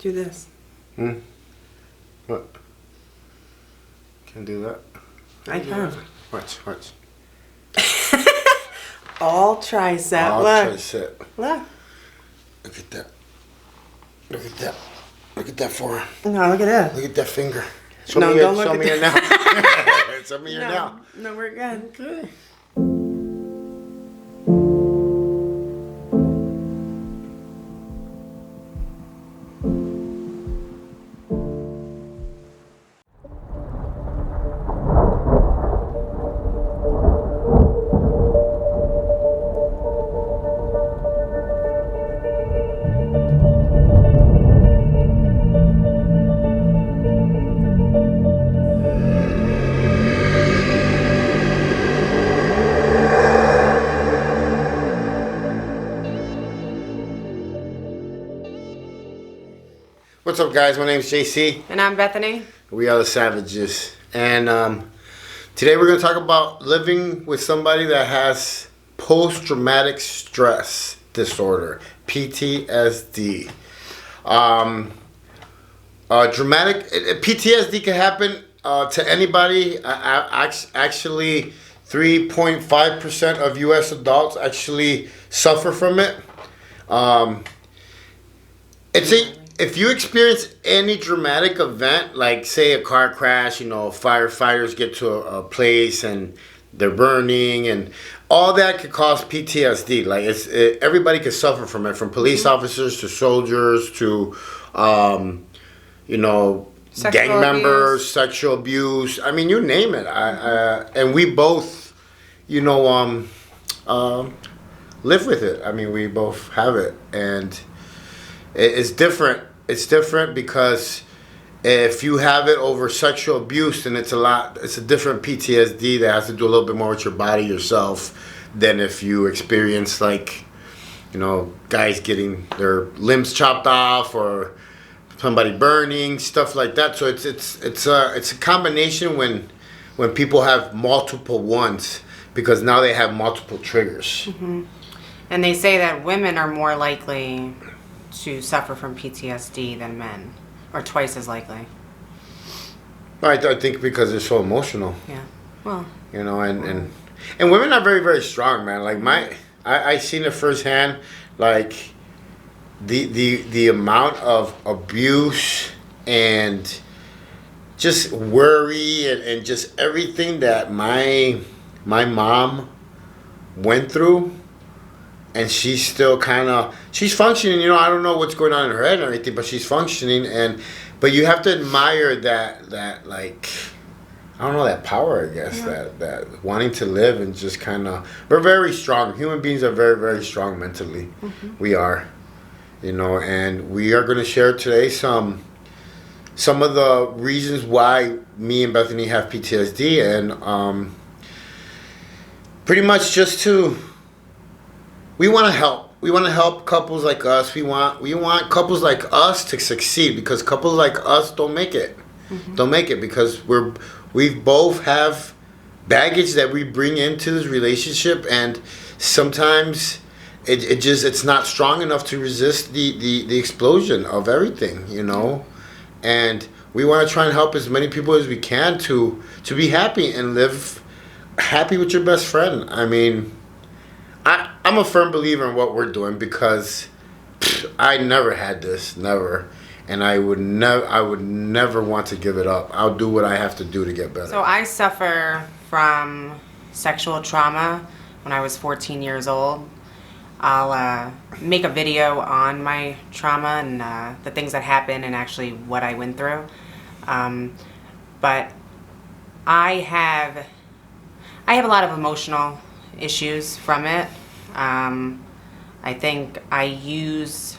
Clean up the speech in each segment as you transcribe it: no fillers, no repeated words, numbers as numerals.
Do this. What? Can't do that. I can. Watch. All tricep. All Look. tricep. Look. Look at that. Look at that. Look at that forearm. No, look at that. Look at that finger. Don't look show at me your now. Show me your now. No, we're good. Okay. What's up, guys? My name is JC. And I'm Bethany. We are the Savages. And today we're going to talk about living with somebody that has post-traumatic stress disorder, PTSD. PTSD can happen to anybody. Actually, 3.5% of U.S. adults actually suffer from it. If you experience any dramatic event, like say a car crash, firefighters get to a place and they're burning, and all that could cause PTSD. Like everybody could suffer from it, from police officers to soldiers to, gang members, sexual abuse. I mean, you name it. And we both, live with it. I mean, we both have it, and it's different. It's different because if you have it over sexual abuse, then it's a different PTSD that has to do a little bit more with your body yourself than if you experience guys getting their limbs chopped off or somebody burning, stuff like that. So it's a combination when people have multiple ones, because now they have multiple triggers. Mm-hmm. And they say that women are more likely to suffer from PTSD than men, or twice as likely. I think because they're so emotional. Yeah. Well. And women are very, very strong, man. Like I seen it firsthand. Like the amount of abuse and just worry and just everything that my mom went through. And she's still she's functioning, I don't know what's going on in her head or anything, but she's functioning. But you have to admire that that power, I guess, that wanting to live and just we're very strong. Human beings are very, very strong mentally. Mm-hmm. We are, and we are going to share today some of the reasons why me and Bethany have PTSD, and pretty much just we want to help. We want to help couples like us. We want couples like us to succeed, because couples like us don't make it. Mm-hmm. Don't make it because we both have baggage that we bring into this relationship, and sometimes it's not strong enough to resist the explosion of everything, And we want to try and help as many people as we can to be happy and live happy with your best friend. I mean, I'm a firm believer in what we're doing, because I never had this, never, and I would never want to give it up. I'll do what I have to do to get better. So I suffer from sexual trauma when I was 14 years old. I'll make a video on my trauma and the things that happened and actually what I went through. But I have a lot of emotional issues from it. I think I use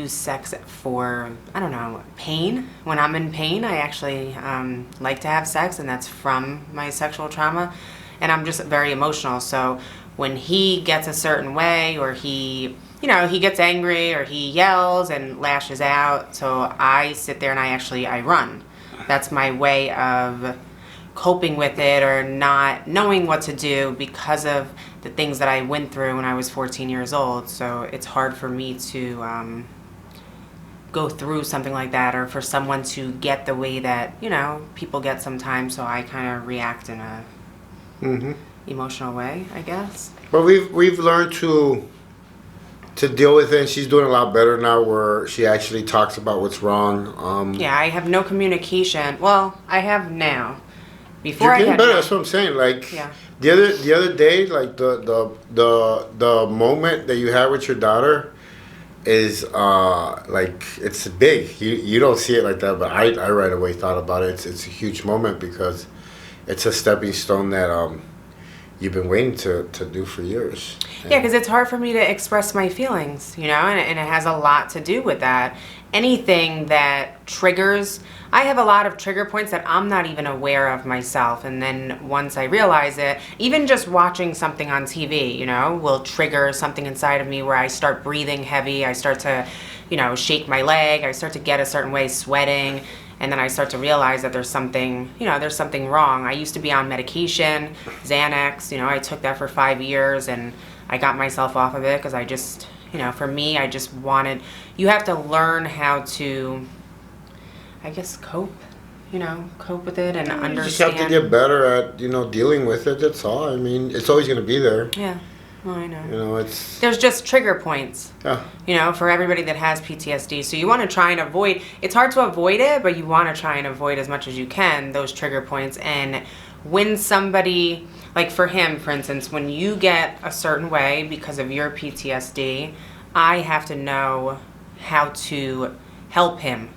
sex for, I don't know, pain. When I'm in pain, I actually like to have sex, and that's from my sexual trauma. And I'm just very emotional. So when he gets a certain way, or he gets angry, or he yells and lashes out, so I sit there and I run. That's my way of coping with it, or not knowing what to do because of the things that I went through when I was 14 years old. So it's hard for me to go through something like that, or for someone to get the way that, you know, people get sometimes. So I kind of react in a emotional way, I guess. But we've learned to deal with it, and she's doing a lot better now where she actually talks about what's wrong. Yeah, I have no communication. Well, I have now. Before You're I getting had better. no- That's what I'm saying. Like Yeah. the other day, like the moment that you had with your daughter is like it's big. You don't see it like that, but I right away thought about it. It's a huge moment because it's a stepping stone that you've been waiting to do for years. Yeah, because it's hard for me to express my feelings, you know, and it has a lot to do with that. Anything that triggers, I have a lot of trigger points that I'm not even aware of myself. And then once I realize it, even just watching something on TV, you know, will trigger something inside of me where I start breathing heavy. I start to, you know, shake my leg. I start to get a certain way, sweating. And then I start to realize that there's something, you know, there's something wrong. I used to be on medication, Xanax, you know, I took that for 5 years and I got myself off of it because I just, you know, for me, I just wanted, you have to learn how to, I guess, cope with it and understand. You just have to get better at, you know, dealing with it. That's all. I mean, it's always going to be there. Yeah, well, I know. You know, it's... There's just trigger points, Yeah. you know, for everybody that has PTSD. So you want to try and avoid, it's hard to avoid it, but you want to try and avoid as much as you can those trigger points. And when somebody, like for him, for instance, when you get a certain way because of your PTSD, I have to know how to help him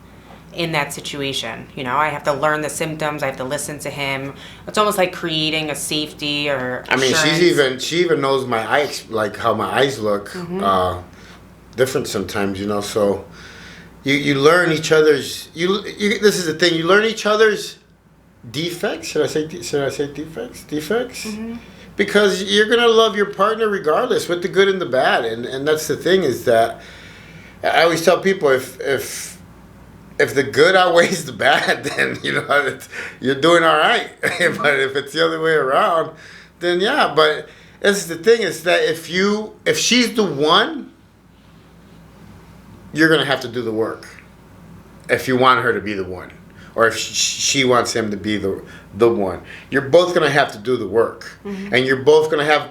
in that situation. You know, I have to learn the symptoms. I have to listen to him. It's almost like creating a safety or I mean, assurance. she even knows my eyes, like how my eyes look different sometimes, you know. So you learn each other's. This is the thing. You learn each other's defects. Should I say defects? Defects. Because you're gonna love your partner regardless, with the good and the bad, and that's the thing is that I always tell people if the good outweighs the bad, then you know you're doing all right. But if it's the other way around, then yeah. But that's the thing is that if she's the one, you're gonna have to do the work. If you want her to be the one, or if she wants him to be the one, you're both gonna have to do the work, and you're both gonna have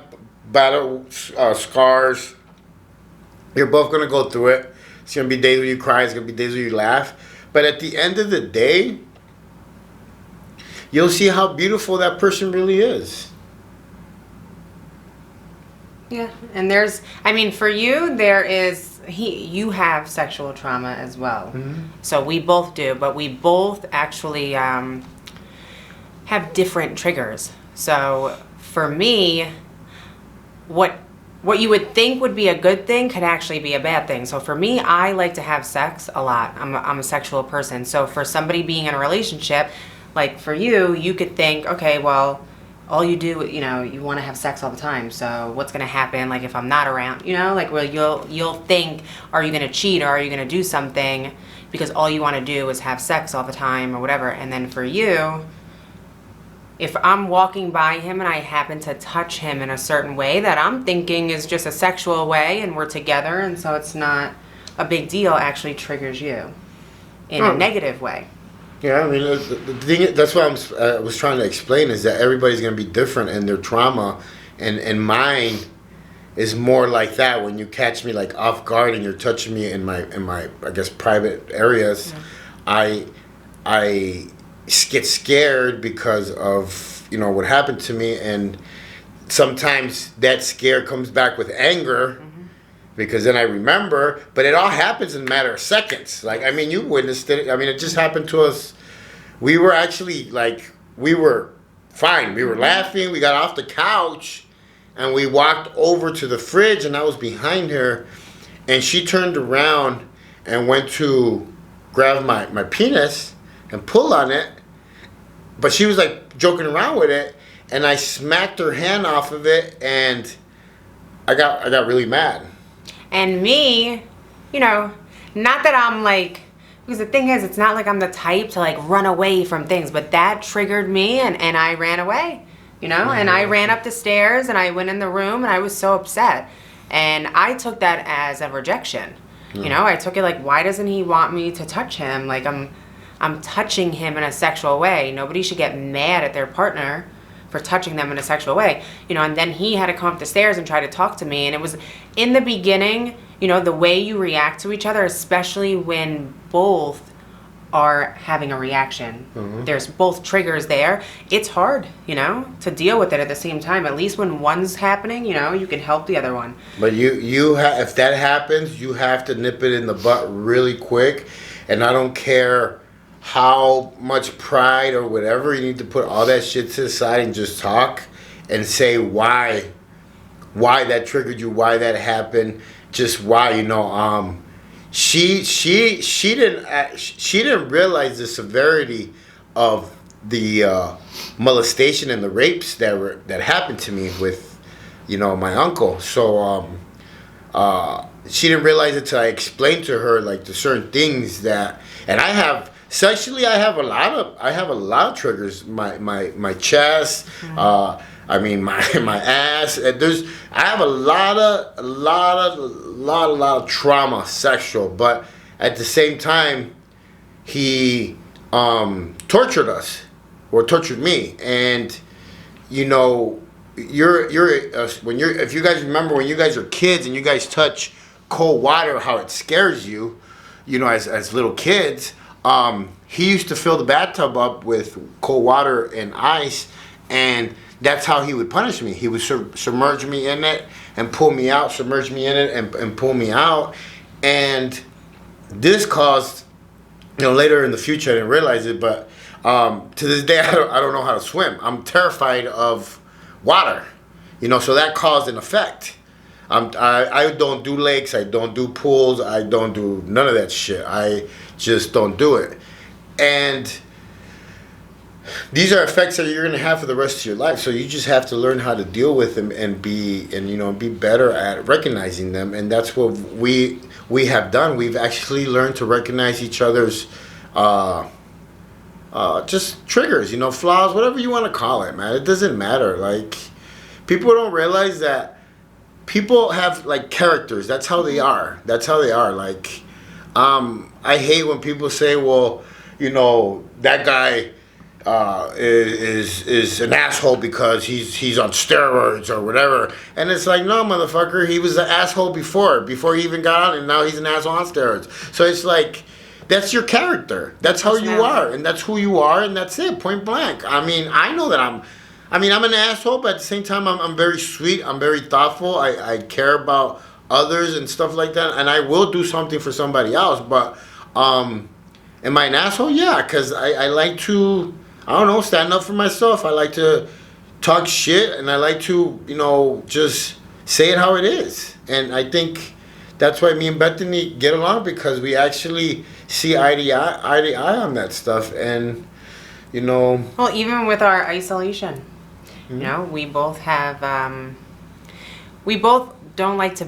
battle scars. You're both gonna go through it. It's gonna be days where you cry. It's gonna be days where you laugh. But at the end of the day, you'll see how beautiful that person really is. Yeah, and there's, I mean, for you, you have sexual trauma as well. So we both do, but we both actually have different triggers. So for me, what you would think would be a good thing could actually be a bad thing. So for me, I like to have sex a lot. I'm a sexual person. So for somebody being in a relationship, like for you, you could think, okay, well, all you do, you know, you want to have sex all the time. So what's going to happen, like, if I'm not around, you know, like, well, you'll think, are you going to cheat or are you going to do something because all you want to do is have sex all the time or whatever. And then for you, if I'm walking by him and I happen to touch him in a certain way that I'm thinking is just a sexual way and we're together and so it's not a big deal, actually triggers you in a negative way. Yeah, I mean, the thing, that's what I was trying to explain is that everybody's going to be different in their trauma, and mine is more like that. When you catch me like off guard and you're touching me in my I guess private areas, I get scared because of, you know, what happened to me, and sometimes that scare comes back with anger. Because then I remember, but it all happens in a matter of seconds. Like, I mean, you witnessed it. I mean, it just happened to us. We were actually, like, we were fine. We were laughing. We got off the couch, and we walked over to the fridge, and I was behind her. And she turned around and went to grab my penis and pull on it. But she was, like, joking around with it. And I smacked her hand off of it, and I got really mad. And me, you know, not that I'm like, because the thing is, it's not like I'm the type to like run away from things, but that triggered me and I ran away, you know, and I ran up the stairs and I went in the room and I was so upset. And I took that as a rejection. You know, I took it like, why doesn't he want me to touch him? Like, I'm touching him in a sexual way. Nobody should get mad at their partner for touching them in a sexual way. You know, and then he had to come up the stairs and try to talk to me. And it was, in the beginning, you know, the way you react to each other, especially when both are having a reaction. There's both triggers there. It's hard, you know, to deal with it at the same time. At least when one's happening, you know, you can help the other one. But if that happens, you have to nip it in the butt really quick. And I don't care how much pride or whatever, you need to put all that shit to the side and just talk and say why that triggered you, why that happened, just why, you know. She didn't realize the severity of the molestation and the rapes that happened to me with, you know, my uncle. So she didn't realize it till I explained to her like the certain things that, and I have sexually, I have a lot of triggers. My chest. I mean, my ass. I have a lot of trauma, sexual. But at the same time, he tortured us, or tortured me. And you know, if you guys remember when you guys are kids and you guys touch cold water, how it scares you. You know, as little kids, he used to fill the bathtub up with cold water and ice, and that's how he would punish me. He would submerge me in it and pull me out, submerge me in it and pull me out. And this caused, you know, later in the future, I didn't realize it, but to this day, I don't know how to swim. I'm terrified of water, you know, so that caused an effect. I don't do lakes, I don't do pools, I don't do none of that shit. I just don't do it. And these are effects that you're gonna have for the rest of your life. So you just have to learn how to deal with them and be better at recognizing them. And that's what we have done. We've actually learned to recognize each other's just triggers, you know, flaws, whatever you want to call it, man. It doesn't matter. Like, people don't realize that people have like characters. That's how they are. Like, I hate when people say, well, you know, that guy is an asshole because he's on steroids or whatever. And it's like, no, motherfucker, he was an asshole before he even got on, and now he's an asshole on steroids. So it's like, that's your character. That's how you are, and that's who you are, and that's it, point blank. I mean, I know that I'm an asshole, but at the same time, I'm very sweet. I'm very thoughtful. I care about others and stuff like that, and I will do something for somebody else. But am I an asshole? Yeah, because I like to, I don't know, stand up for myself. I like to talk shit, and I like to, you know, just say it how it is. And I think that's why me and Bethany get along, because we actually see eye to eye on that stuff. And, you know, well, even with our isolation, you know, we both have we both don't like to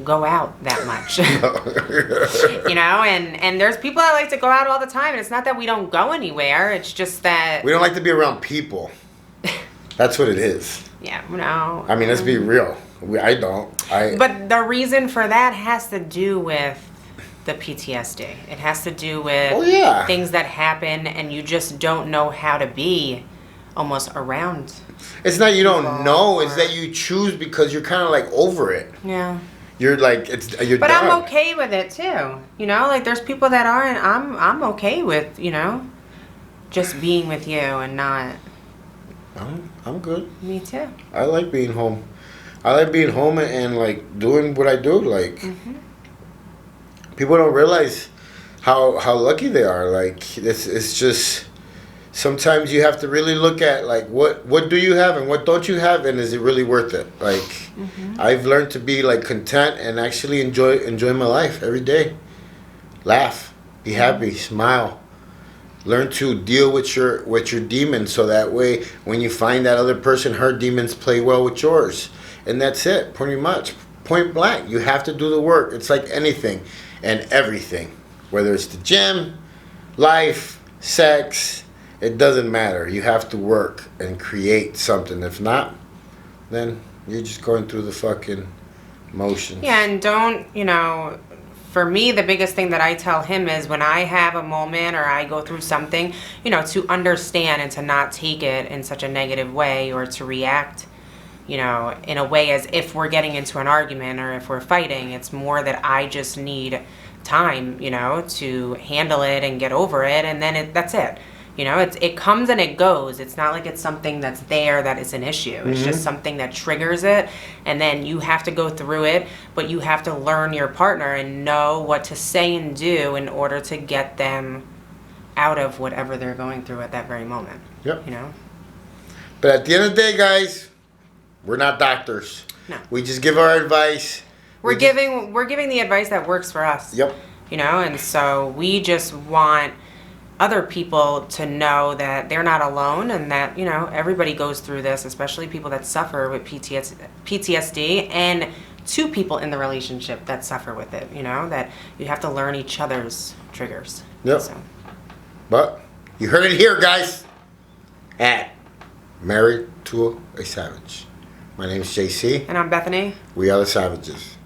go out that much. You know, and there's people that like to go out all the time, and it's not that we don't go anywhere, it's just that we don't like to be around people. That's what it is. Yeah, no. I mean, let's be real. I don't. But the reason for that has to do with the PTSD. It has to do with things that happen, and you just don't know how to be almost around. It's not you don't know. It's that you choose because you're kind of like over it. Yeah. You're like you're. But done. I'm okay with it too. You know, like there's people that aren't. I'm okay with, you know, just being with you and not. I'm good. Me too. I like being home. I like being home and like doing what I do. Like, people don't realize how lucky they are. Like, it's just, sometimes you have to really look at like what do you have and what don't you have, and is it really worth it? Like, I've learned to be like content and actually enjoy my life every day. Laugh, be happy, smile. Learn to deal with your demons, so that way when you find that other person, her demons play well with yours. And that's it, pretty much. Point blank. You have to do the work. It's like anything and everything. Whether it's the gym, life, sex, it doesn't matter. You have to work and create something. If not, then you're just going through the fucking motions. Yeah, and don't, you know, for me, the biggest thing that I tell him is when I have a moment or I go through something, you know, to understand and to not take it in such a negative way or to react, you know, in a way as if we're getting into an argument or if we're fighting. It's more that I just need time, you know, to handle it and get over it, and then that's it. You know, it comes and it goes. It's not like it's something that's there that is an issue. It's just something that triggers it, and then you have to go through it, but you have to learn your partner and know what to say and do in order to get them out of whatever they're going through at that very moment. Yep. You know? But at the end of the day, guys, we're not doctors. No. We just give our advice. We're giving the advice that works for us. Yep. You know, and so we just want other people to know that they're not alone and that, you know, everybody goes through this, especially people that suffer with PTSD, and two people in the relationship that suffer with it, you know, that you have to learn each other's triggers. Yep. So. But you heard it here, guys, at Married to a Savage. My name is JC. And I'm Bethany. We are the Savages.